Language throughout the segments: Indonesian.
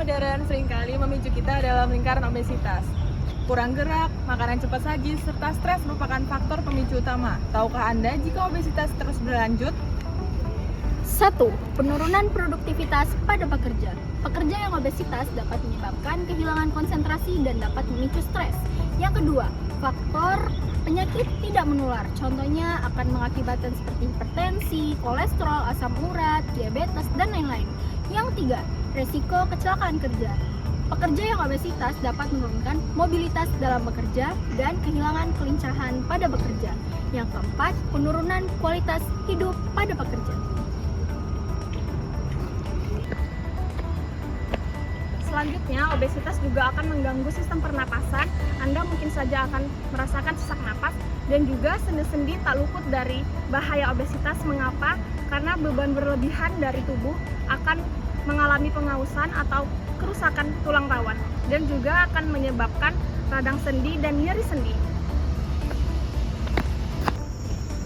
modern seringkali memicu kita dalam lingkaran obesitas. Kurang gerak, makanan cepat saji, serta stres merupakan faktor pemicu utama. Tahukah Anda jika obesitas terus berlanjut? 1. Penurunan produktivitas pada pekerja. Pekerja yang obesitas dapat menyebabkan kehilangan konsentrasi dan dapat memicu stres. Yang kedua, faktor penyakit tidak menular. Contohnya akan mengakibatkan seperti hipertensi, kolesterol, asam urat, diabetes, dan lain-lain. Yang ketiga, resiko kecelakaan kerja. Pekerja yang obesitas dapat menurunkan mobilitas dalam bekerja dan kehilangan kelincahan pada bekerja. Yang keempat, penurunan kualitas hidup pada pekerja. Selanjutnya, obesitas juga akan mengganggu sistem pernapasan. Anda mungkin saja akan merasakan sesak napas dan juga sendi-sendi tak luput dari bahaya obesitas. Mengapa? Karena beban berlebihan dari tubuh akan mengalami pengausan atau kerusakan tulang rawan dan juga akan menyebabkan radang sendi dan nyeri sendi.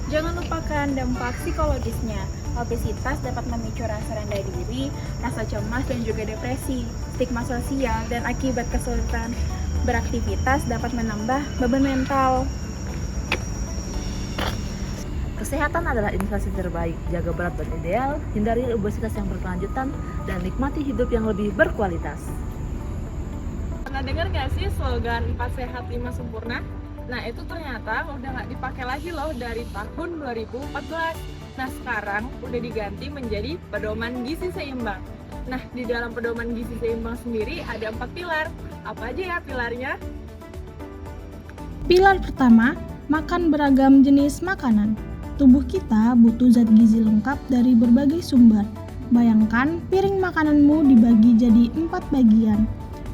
Jangan lupakan dampak psikologisnya. Obesitas dapat memicu rasa rendah diri, rasa cemas dan juga depresi. Stigma sosial dan akibat kesulitan beraktivitas dapat menambah beban mental. Kesehatan adalah investasi terbaik. Jaga berat dan ideal, hindari obesitas yang berkelanjutan, dan nikmati hidup yang lebih berkualitas. Pernah dengar gak sih slogan 4 sehat 5 sempurna? Nah itu ternyata udah gak dipakai lagi loh dari tahun 2014. Nah sekarang udah diganti menjadi pedoman gizi seimbang. Nah di dalam pedoman gizi seimbang sendiri ada 4 pilar. Apa aja ya pilarnya? Pilar pertama, makan beragam jenis makanan. Tubuh kita butuh zat gizi lengkap dari berbagai sumber. Bayangkan piring makananmu dibagi jadi 4 bagian.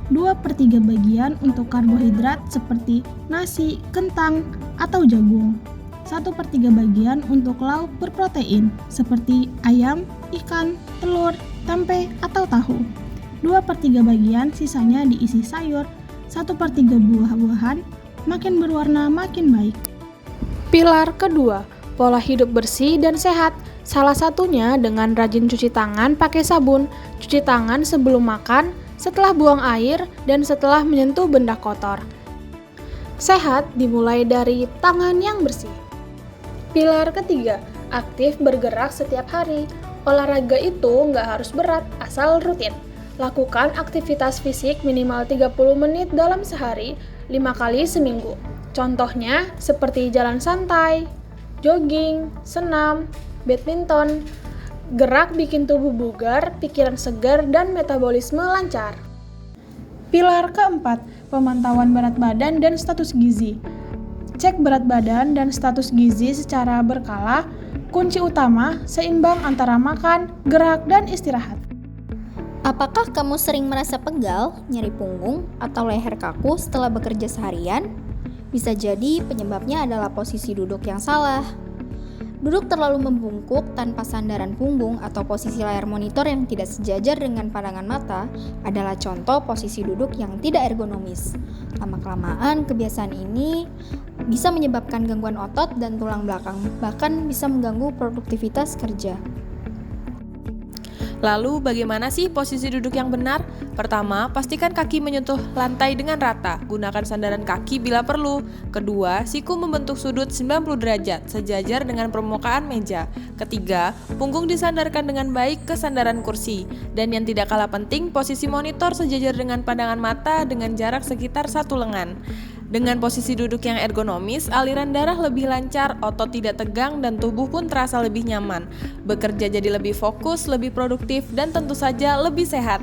2/3 bagian untuk karbohidrat seperti nasi, kentang, atau jagung. 1/3 bagian untuk lauk berprotein seperti ayam, ikan, telur, tempe, atau tahu. 2/3 bagian sisanya diisi sayur. 1/3 buah-buahan, makin berwarna makin baik. Pilar kedua, pola hidup bersih dan sehat. Salah satunya dengan rajin cuci tangan pakai sabun, cuci tangan sebelum makan, setelah buang air, dan setelah menyentuh benda kotor. Sehat dimulai dari tangan yang bersih. Pilar ketiga, aktif bergerak setiap hari. Olahraga itu nggak harus berat, asal rutin. Lakukan aktivitas fisik minimal 30 menit dalam sehari, 5 kali seminggu. Contohnya seperti jalan santai, jogging, senam, badminton. Gerak bikin tubuh bugar, pikiran segar, dan metabolisme lancar. Pilar keempat, pemantauan berat badan dan status gizi. Cek berat badan dan status gizi secara berkala. Kunci utama, seimbang antara makan, gerak, dan istirahat. Apakah kamu sering merasa pegal, nyeri punggung, atau leher kaku setelah bekerja seharian? Bisa jadi penyebabnya adalah posisi duduk yang salah. Duduk terlalu membungkuk tanpa sandaran punggung atau posisi layar monitor yang tidak sejajar dengan pandangan mata adalah contoh posisi duduk yang tidak ergonomis. Lama-kelamaan, kebiasaan ini bisa menyebabkan gangguan otot dan tulang belakang, bahkan bisa mengganggu produktivitas kerja. Lalu bagaimana sih posisi duduk yang benar? Pertama, pastikan kaki menyentuh lantai dengan rata. Gunakan sandaran kaki bila perlu. Kedua, siku membentuk sudut 90 derajat, sejajar dengan permukaan meja. Ketiga, punggung disandarkan dengan baik ke sandaran kursi. Dan yang tidak kalah penting, posisi monitor sejajar dengan pandangan mata dengan jarak sekitar 1 lengan. Dengan posisi duduk yang ergonomis, aliran darah lebih lancar, otot tidak tegang, dan tubuh pun terasa lebih nyaman. Bekerja jadi lebih fokus, lebih produktif, dan tentu saja lebih sehat.